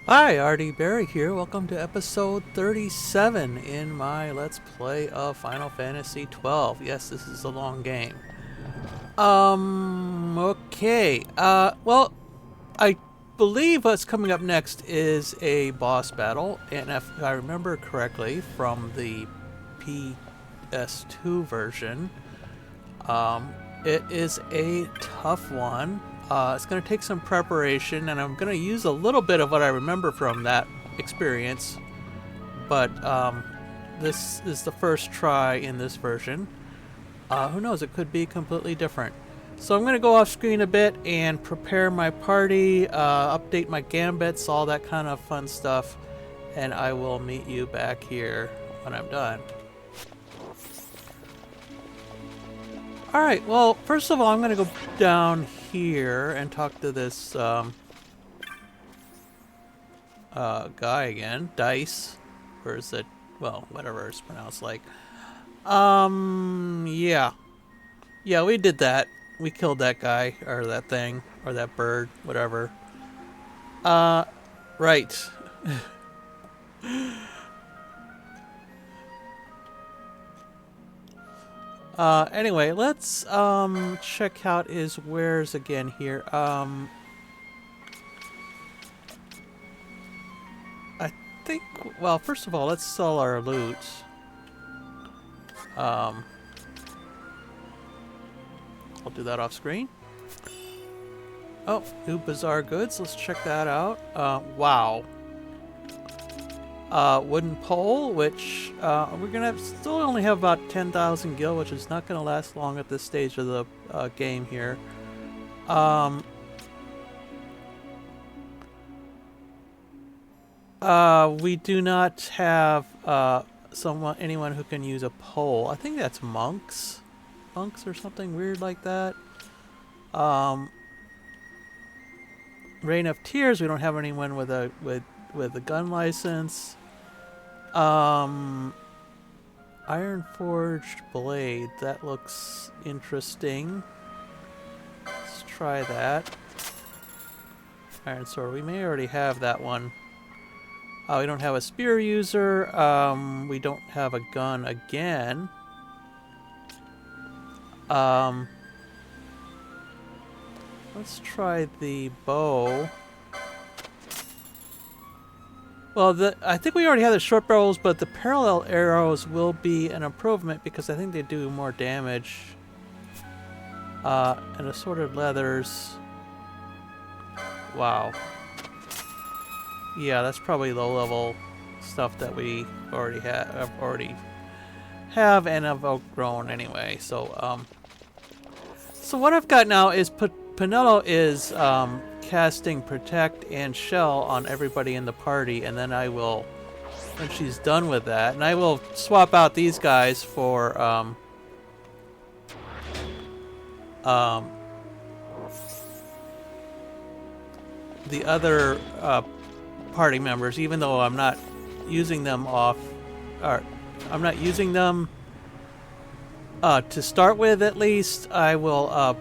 Hi, Artie Berry here. Welcome to episode 37 in my Let's Play of Final Fantasy XII. Yes, this is a long game. Okay. Well, I believe what's coming up next is a boss battle, and if I remember correctly from the PS2 version, it is a tough one. It's going to take some preparation, and I'm going to use a little bit of what I remember from that experience. But this is the first try in this version. Who knows? It could be completely different. So I'm going to go off screen a bit and prepare my party, update my gambits, all that kind of fun stuff, and I will meet you back here when I'm done. Alright, well, first of all, I'm going to go down here and talk to this guy again. Dice. Or is it, well, whatever it's pronounced like. Yeah. Yeah, we did that. We killed that guy, or that thing, or that bird, whatever. Right. Anyway, let's, check out his wares again here. I think, well, first of all, let's sell our loot. Um, I'll do that off screen. Oh, new bizarre goods. Let's check that out. Wow. Wooden pole, which we're gonna still only have about 10,000 gil, which is not gonna last long at this stage of the game here. We do not have anyone who can use a pole. I think that's monks or something weird like that. Reign of Tears. We don't have anyone with a gun license. Iron Forged Blade. That looks interesting. Let's try that. Iron Sword. We may already have that one. We don't have a spear user. We don't have a gun again. Let's try the bow. Well, I think we already have the short barrels, but the parallel arrows will be an improvement because I think they do more damage. And assorted leathers. Wow. Yeah, that's probably low-level stuff that we already have and have outgrown anyway. So, so what I've got now is Pinello is casting Protect and Shell on everybody in the party, and then I will, when she's done with that, and I will swap out these guys for the other party members, even though I'm not using them I'm not using them to start with. At least I will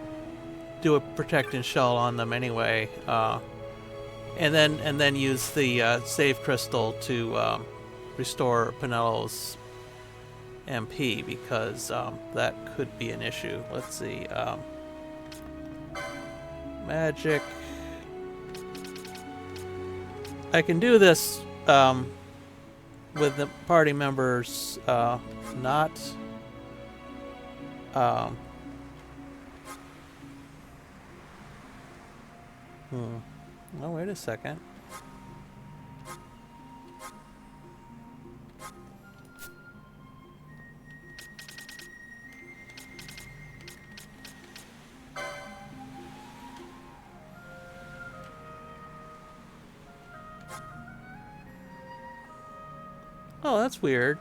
do a Protect and Shell on them anyway, and then use the save crystal to restore Pinello's MP, because that could be an issue. Let's see, magic. I can do this with the party members not oh, wait a second. Oh, that's weird.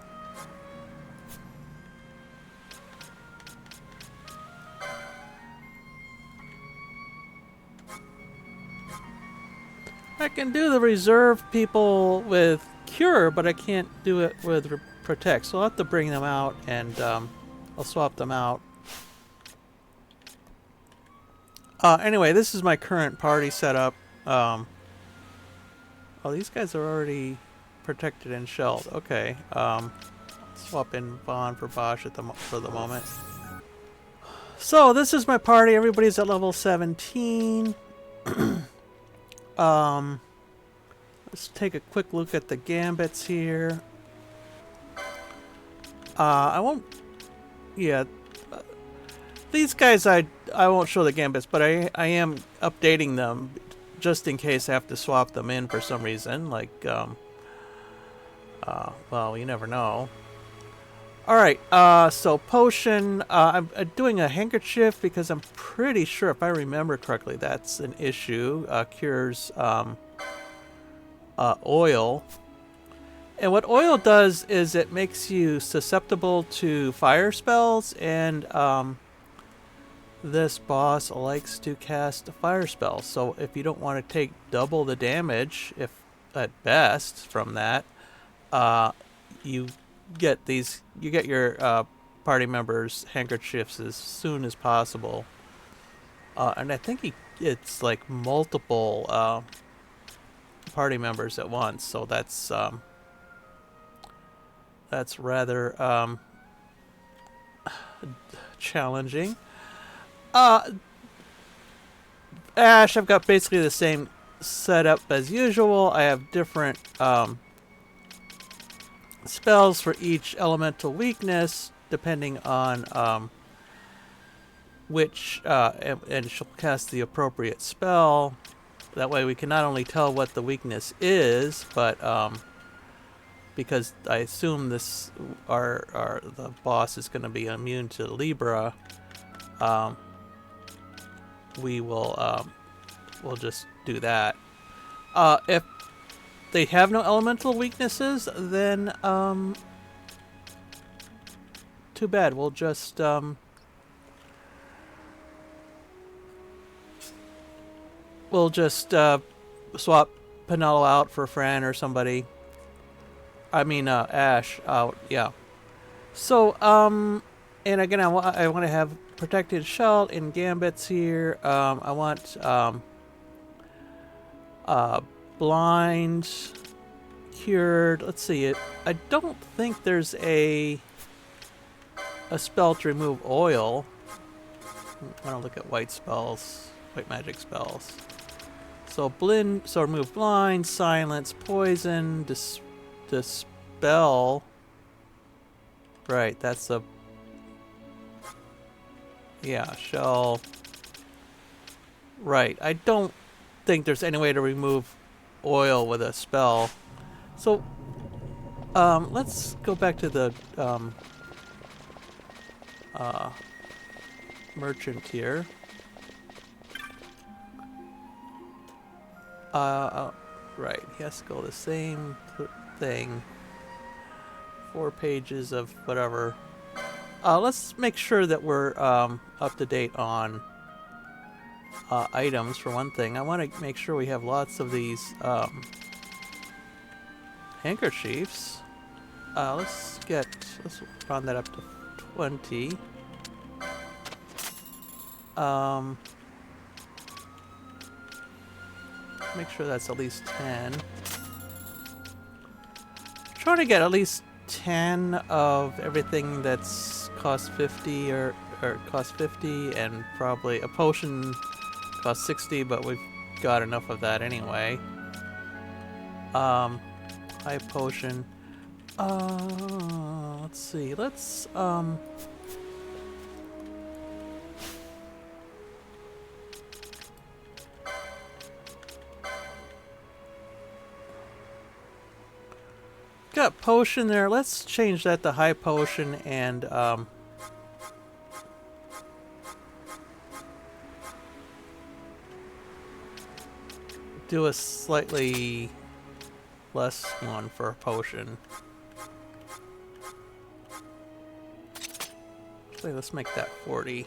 I can do the reserve people with Cure, but I can't do it with Protect. So I'll have to bring them out, and I'll swap them out. Anyway, this is my current party setup. Oh, these guys are already protected and shelled. Okay. Swap in Vaan for Bosch at for the moment. So this is my party. Everybody's at level 17. Let's take a quick look at the gambits here. I won't. Yeah, these guys I won't show the gambits, but I am updating them just in case I have to swap them in for some reason. Like, well, you never know. All right. So potion. I'm doing a handkerchief because I'm pretty sure, if I remember correctly, that's an issue. Cures oil. And what oil does is it makes you susceptible to fire spells, and this boss likes to cast fire spells. So if you don't want to take double the damage, if at best, from that, you get your party members handkerchiefs as soon as possible. And I think it's like multiple party members at once. So that's rather challenging. Ash, I've got basically the same setup as usual. I have different spells for each elemental weakness, depending on which, and she'll cast the appropriate spell. That way we can not only tell what the weakness is, but because I assume this the boss is going to be immune to Libra, we'll just do that. If they have no elemental weaknesses, then too bad. We'll just swap Penelo out for Fran or somebody. I mean, Ash out, yeah. So, and again, I want to have protected shell and gambits here. I want blind, cured. Let's see. I don't think there's a spell to remove oil. I don't look at white magic spells. So remove blind, silence, poison, dispel. Right, that's a... Yeah, shell. Right, I don't think there's any way to remove oil with a spell. So, let's go back to the merchant here. Right, he has to go the same thing. 4 pages of whatever. Let's make sure that we're up to date on items for one thing. I want to make sure we have lots of these handkerchiefs. Let's round that up to 20. Make sure that's at least 10. Trying to get at least 10 of everything that's cost 50 or cost 50, and probably a potion costs 60, but we've got enough of that anyway. High potion. Let's see. Let's got potion there. Let's change that to high potion and do a slightly less one for a potion. Actually, let's make that 40.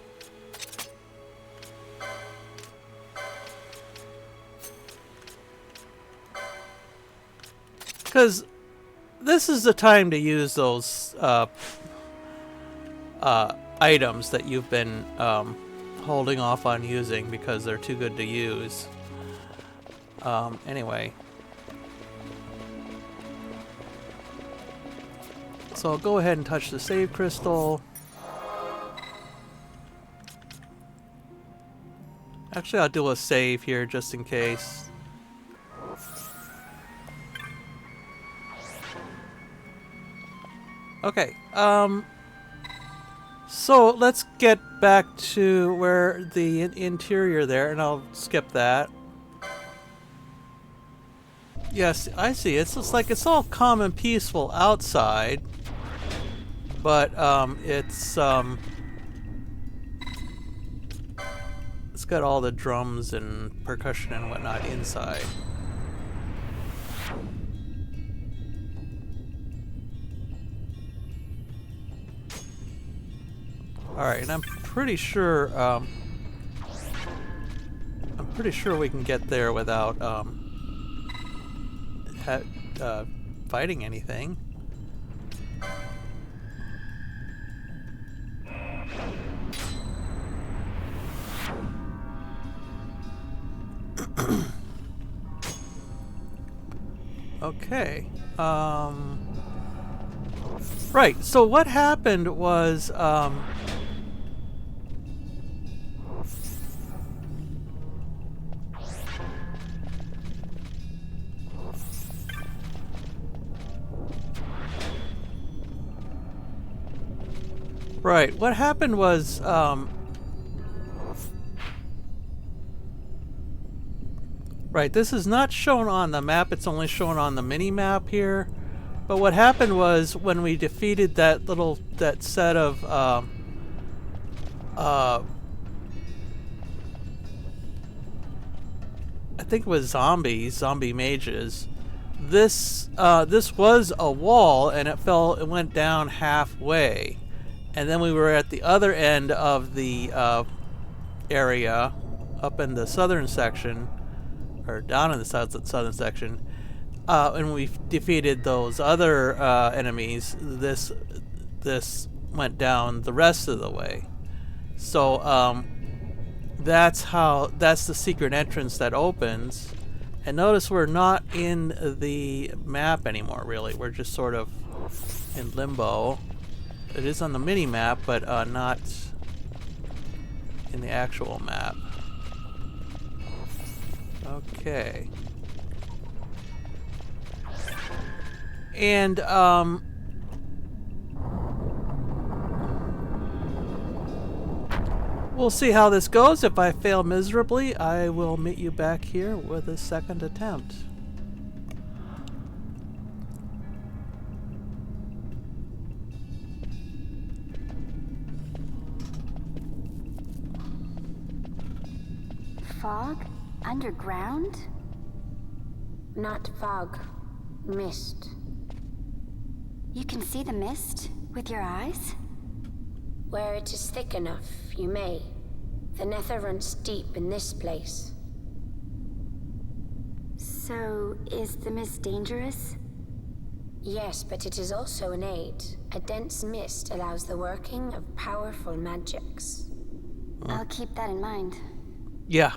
Because this is the time to use those items that you've been holding off on using because they're too good to use. Anyway. So I'll go ahead and touch the save crystal. Actually, I'll do a save here just in case. Okay, so let's get back to where the interior there, and I'll skip that. Yes, I see. It's just like it's all calm and peaceful outside, but it's got all the drums and percussion and whatnot inside. All right, and I'm pretty sure we can get there without fighting anything. Okay. Right. So what happened was right. What happened was right, this is not shown on the map, it's only shown on the mini-map here. But what happened was when we defeated that set of I think it was zombie mages. This was a wall, and it went down halfway. And then we were at the other end of the area, up in the southern section, or down in the southern section, and we defeated those other enemies. This went down the rest of the way. So that's the secret entrance that opens. And notice we're not in the map anymore, really. We're just sort of in limbo. It is on the mini map, but not in the actual map. Okay. And we'll see how this goes. If I fail miserably, I will meet you back here with a second attempt. Fog? Underground? Not fog. Mist. You can see the mist with your eyes? Where it is thick enough, you may. The nether runs deep in this place. So, is the mist dangerous? Yes, but it is also an aid. A dense mist allows the working of powerful magics. I'll keep that in mind. Yeah.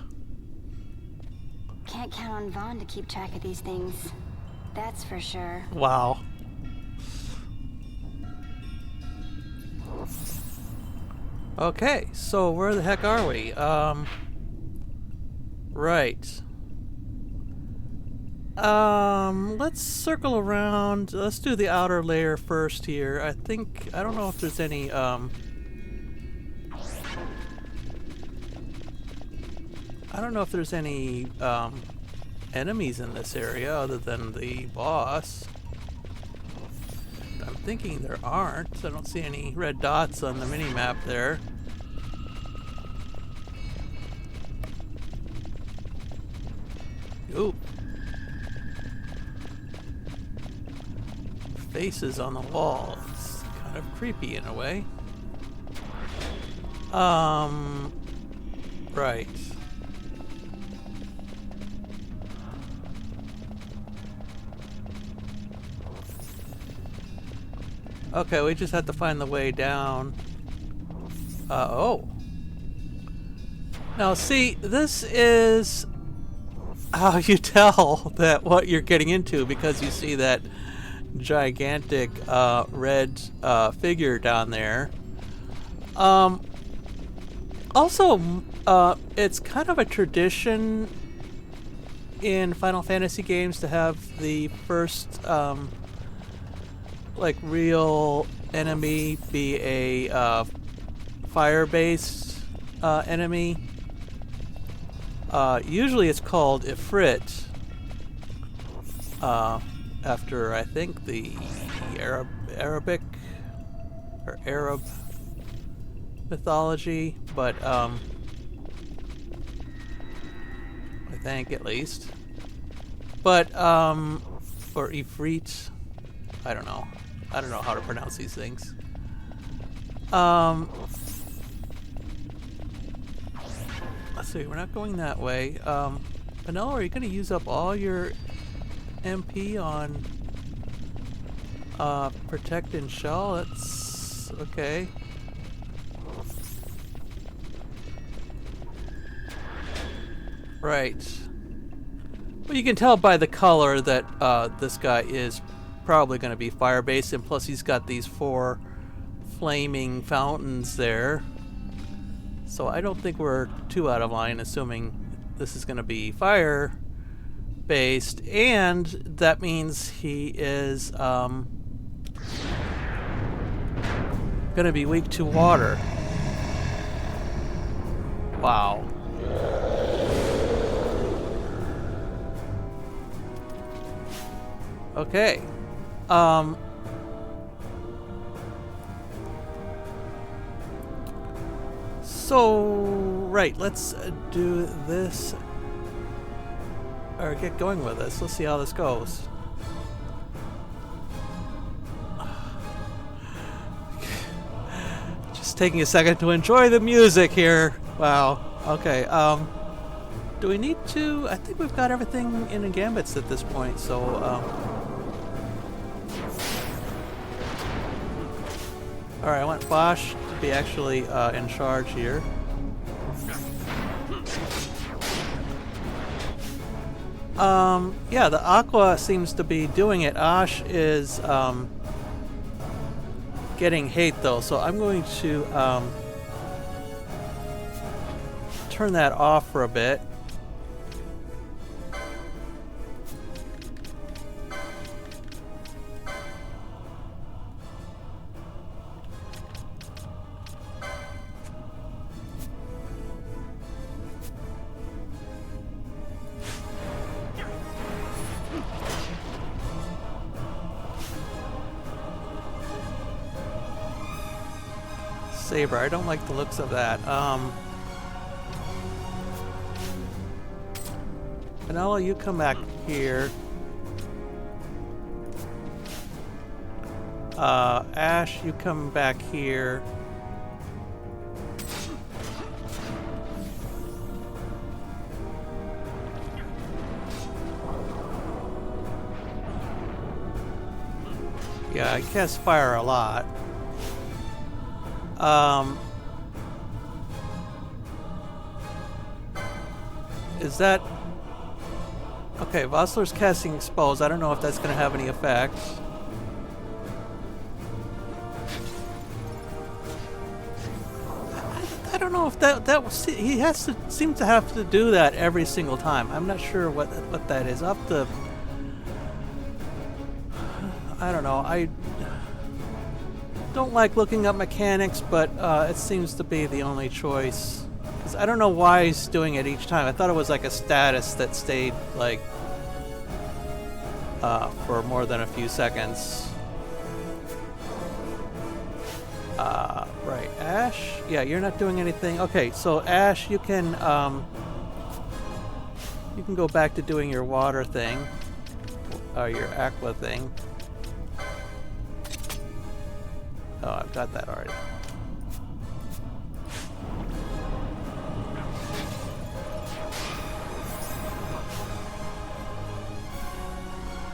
Can't count on Vaan to keep track of these things. That's for sure. Wow. Okay, so where the heck are we? Right. Let's circle around. Let's do the outer layer first here. I don't know if there's any, I don't know if there's any enemies in this area other than the boss. I'm thinking there aren't. I don't see any red dots on the mini-map there. Ooh. Faces on the wall. It's kind of creepy in a way. Right. Okay, we just have to find the way down. Oh. Now see, this is how you tell that what you're getting into, because you see that gigantic red figure down there. Also, it's kind of a tradition in Final Fantasy games to have the first like real enemy be a fire-based enemy. Usually it's called Ifrit, after I think the Arabic or Arab mythology, but I think at least. But or Ifrit, I don't know how to pronounce these things. Let's see, we're not going that way. Vanilla, are you going to use up all your MP on Protect and Shell? That's okay. Right. Well, you can tell by the color that this guy is probably going to be fire-based, and plus he's got these 4 flaming fountains there. So I don't think we're too out of line assuming this is going to be fire-based, and that means he is going to be weak to water. Wow. Okay. So, right, let's do this, or get going with this. Let's see how this goes. Just taking a second to enjoy the music here. Wow. Okay, do we need to? I think we've got everything in Gambits at this point, so, alright, I want Bosch to be actually in charge here. Yeah, the Aqua seems to be doing it. Ash is getting hate though, so I'm going to turn that off for a bit. Saber, I don't like the looks of that. Vanilla, you come back here. Ash, you come back here. Yeah, I cast fire a lot. Is that... Okay, Vossler's casting Expose. I don't know if that's going to have any effect. I don't know if that was... He has to seem to have to do that every single time. I'm not sure what that is. Up the... I don't know. I don't like looking up mechanics, but it seems to be the only choice. Because I don't know why he's doing it each time. I thought it was like a status that stayed like for more than a few seconds. Right, Ash? Yeah, you're not doing anything. Okay, so Ash, you can go back to doing your water thing, or your aqua thing. Oh, I've got that already.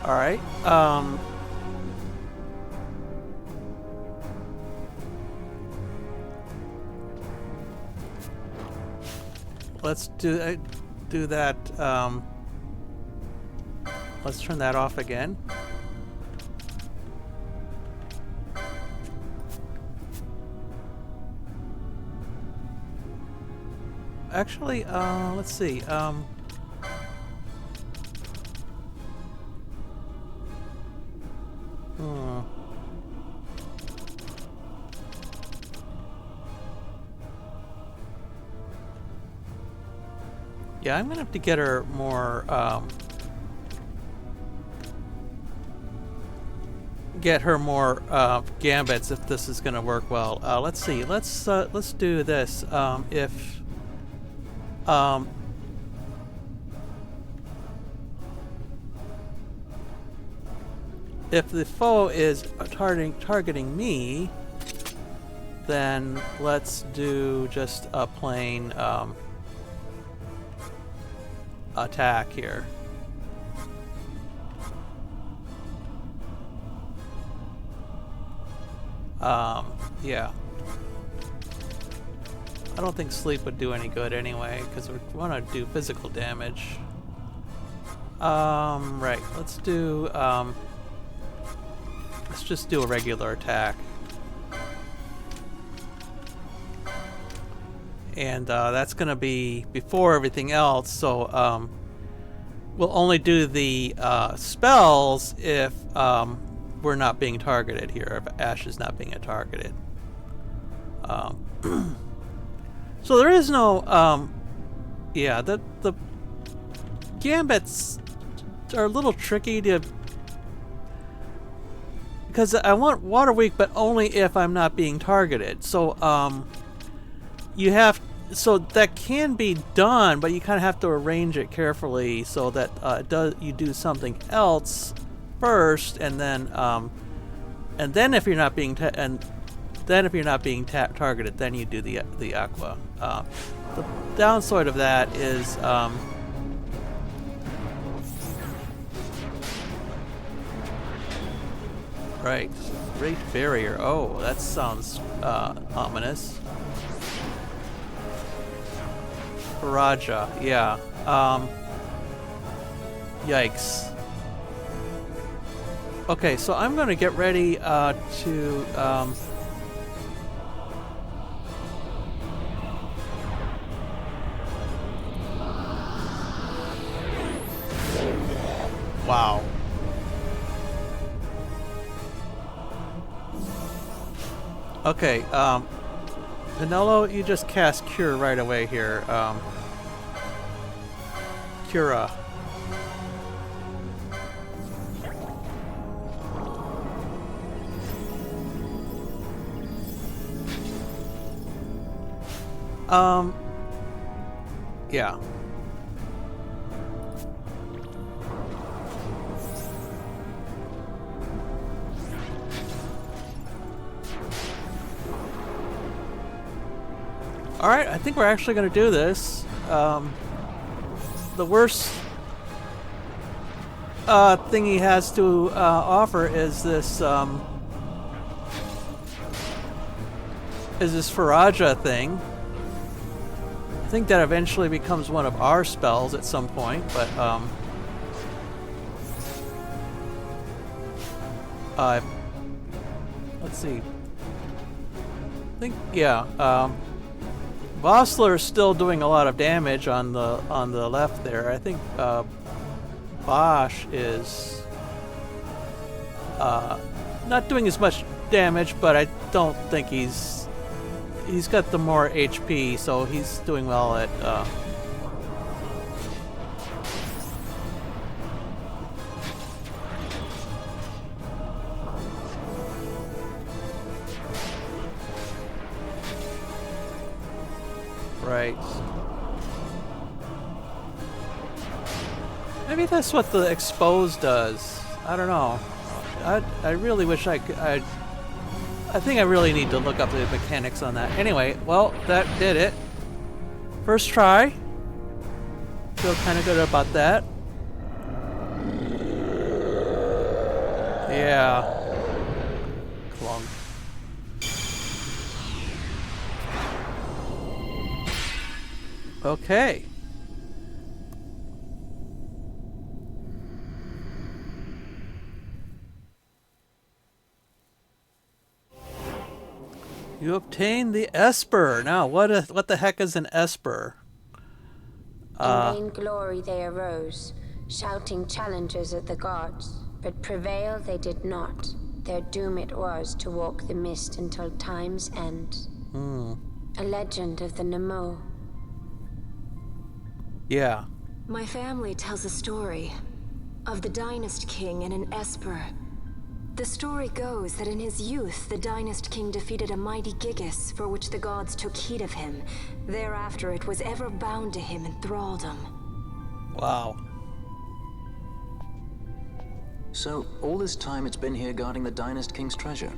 All right. Let's do that. Let's turn that off again. Actually, let's see. Yeah, I'm gonna have to get her more, gambits if this is gonna work well. Let's see. Let's do this. If the foe is targeting me, then let's do just a plain attack here. Yeah. I don't think sleep would do any good anyway, because we want to do physical damage. Right. Let's do, let's just do a regular attack. And that's going to be before everything else, so we'll only do the spells if we're not being targeted here, if Ash is not being targeted. So there is no, yeah, the gambits are a little tricky to, because I want water weak, but only if I'm not being targeted. So you have, so that can be done, but you kind of have to arrange it carefully so that you do something else first, and then if you're not being targeted, then you do the aqua. The downside of that is right, Great Barrier. Oh, that sounds ominous. Raja, yeah. Yikes. Okay, so I'm gonna get ready to wow. Okay, Vanello, you just cast Cure right away here. Cura. Yeah. Alright, I think we're actually going to do this. The worst thing he has to offer is this Faraja thing. I think that eventually becomes one of our spells at some point, but let's see. I think, yeah, Vossler is still doing a lot of damage on the left there. I think Bosch is not doing as much damage, but I don't think he's got the more HP, so he's doing well at right. Maybe that's what the expose does. I don't know. I really wish I could. I think I really need to look up the mechanics on that. Anyway, well, that did it. First try. Feel kind of good about that. Yeah. Clunk. Okay. You obtain the esper. Now, what the heck is an esper? In vain glory they arose, shouting challenges at the gods, but prevail they did not. Their doom it was to walk the mist until time's end. A legend of the Nemo. Yeah. My family tells a story of the Dynast King and an Esper. The story goes that in his youth, the Dynast King defeated a mighty Gigas, for which the gods took heed of him. Thereafter, it was ever bound to him in thraldom. Wow. So, all this time it's been here guarding the Dynast King's treasure?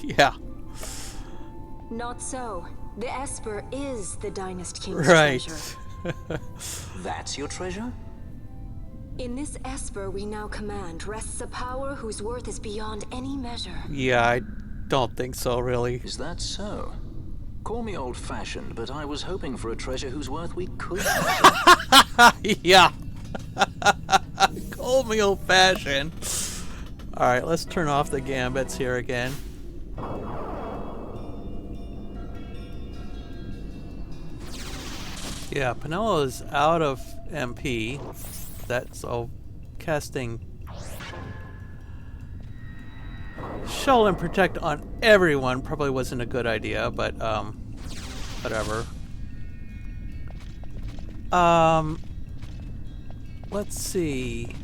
Yeah. Not so. The Esper is the Dynast King's Right. treasure. That's your treasure? In this Esper we now command rests a power whose worth is beyond any measure. Yeah, I don't think so, really. Is that so? Call me old-fashioned, but I was hoping for a treasure whose worth we could measure. Yeah. Call me old-fashioned. Alright, let's turn off the gambits here again. Yeah, Penelo is out of MP. So casting Shield and Protect on everyone probably wasn't a good idea, but whatever. Let's see.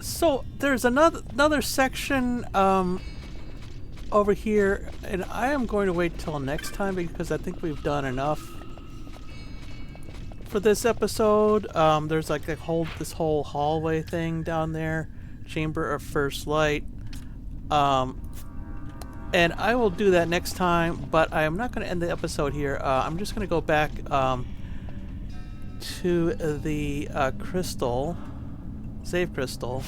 So there's another section over here, and I am going to wait till next time because I think we've done enough for this episode. There's like this whole hallway thing down there, Chamber of First Light, and I will do that next time. But I am not going to end the episode here. I'm just going to go back to the crystal, save crystal.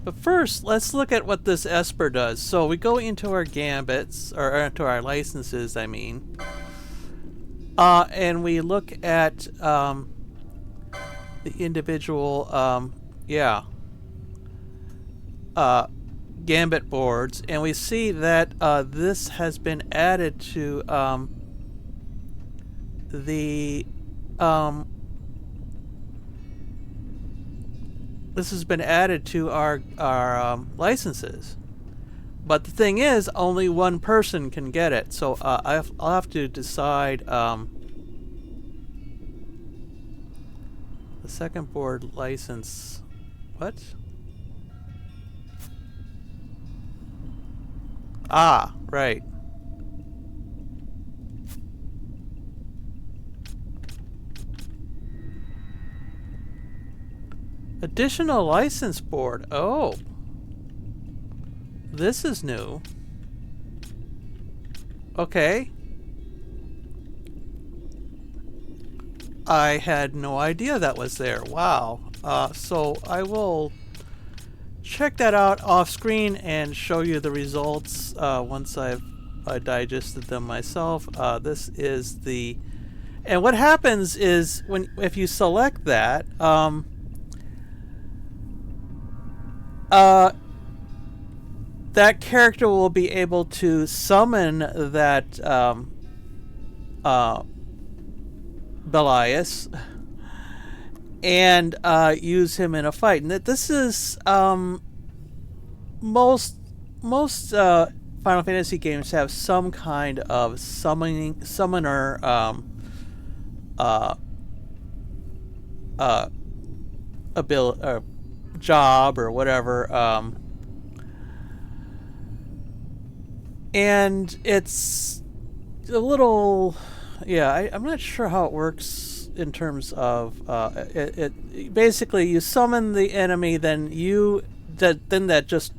But first, let's look at what this Esper does. So we go into our gambits, or into our licenses, I mean. And we look at the individual, gambit boards, and we see that this has been added to our licenses. But the thing is, only one person can get it. So I'll have to decide the second board license. What? Ah, right. Additional license board. Oh. This is new. Okay. I had no idea that was there. Wow. So I will check that out off screen and show you the results once I've digested them myself. This is the... And what happens is if you select that, that character will be able to summon that Belias and use him in a fight. And this is most Final Fantasy games have some kind of summoner ability or job or whatever. And it's a little, I'm not sure how it works in terms of it basically you summon the enemy, then just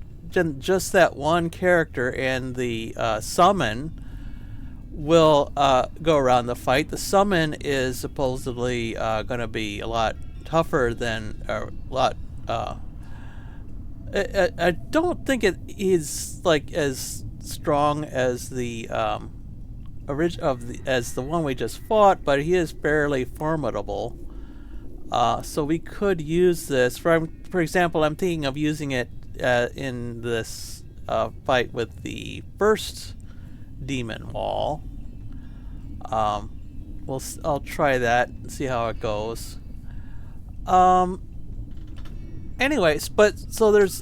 that one character and the summon will go around the fight. The summon is supposedly going to be a lot tougher than I don't think it is like as strong as the as the one we just fought, but he is fairly formidable. So we could use this. For example, I'm thinking of using it in this fight with the first demon wall. I'll try that and see how it goes. Anyways, but so there's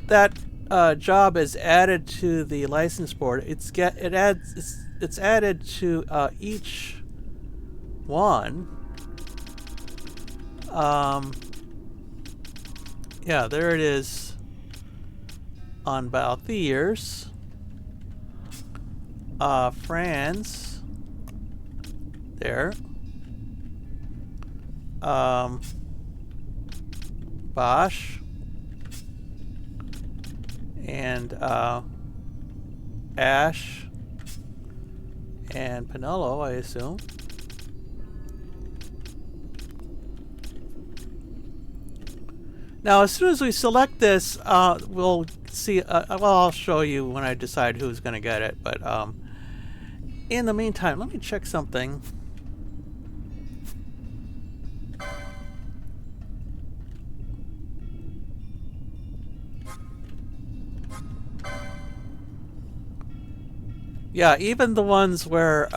that job is added to the license board. It's added to each one. Yeah, there it is on Balthiers. Franz. There. Bosch. And Ash. And Pinello, I assume. Now, as soon as we select this, we'll see. Well, I'll show you when I decide who's going to get it. But in the meantime, let me check something. Yeah, even the ones where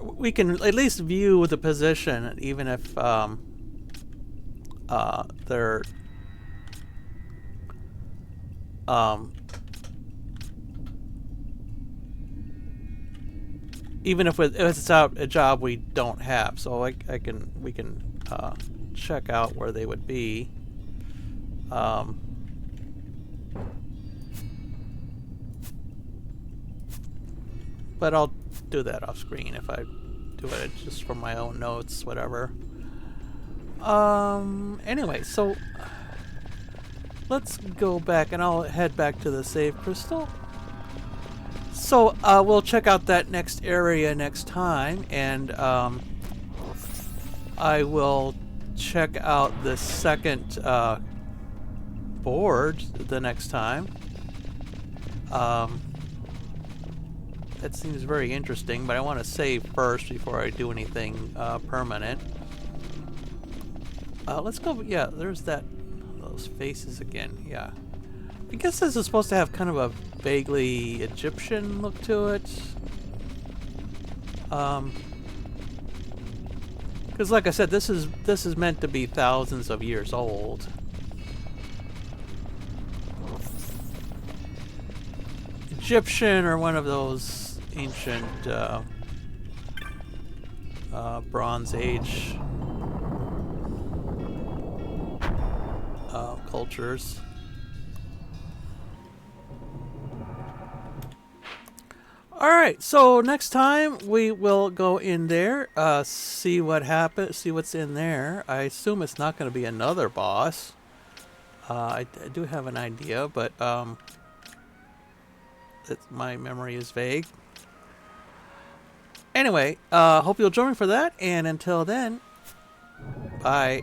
we can at least view the position, even if they're even if it's out a job we don't have. So we can check out where they would be. But I'll do that off screen if I do it just from my own notes, whatever. Anyway, so let's go back and I'll head back to the save crystal. So we'll check out that next area next time, and I will check out the second board the next time. That seems very interesting, but I want to save first before I do anything permanent. Let's go. Yeah, there's those faces again. Yeah, I guess this is supposed to have kind of a vaguely Egyptian look to it. Because, like I said, this is meant to be thousands of years old. Egyptian or one of those ancient Bronze Age cultures. Alright, so next time we will go in there, see what happens, see what's in there. I assume it's not going to be another boss. I do have an idea, but my memory is vague. Anyway, hope you'll join me for that, and until then, bye.